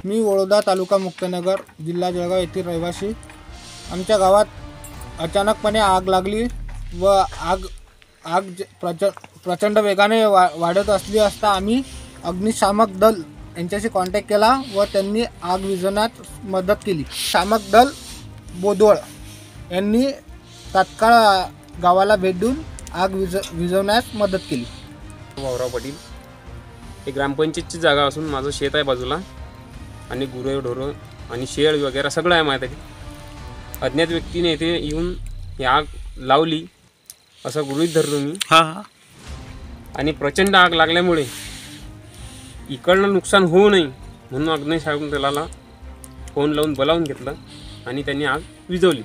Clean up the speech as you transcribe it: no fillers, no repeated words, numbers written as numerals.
मी वडोदा तालुका मुक्ताईनगर जिल्हा जळगाव येथील रहिवासी. आमच्या गावात अचानकपणे आग लागली व आग प्रचंड वेगाने वाढत असता आम्ही अग्निशामक दल यांच्याशी कॉन्टॅक्ट केला व त्यांनी आग विझवण्यात मदत केली. शामक दल बोदवळ यांनी तात्काळ गावाला भेट देऊन आग विझवण्यास मदत केली. भाऊराव पाटील. हे ग्रामपंचायतची जागा असून माझं शेत आहे बाजूला आणि गुरं ढोरं आणि शेळ वगैरे सगळं आहे माझ्याकडे. अज्ञात व्यक्तीने इथे येऊन ही आग लावली असं गृहीत धरलो मी. आणि प्रचंड आग लागल्यामुळे इकडनं नुकसान होऊ नये म्हणून अग्निशामक दलाला फोन लावून बोलावून घेतलं आणि त्यांनी आग विझवली.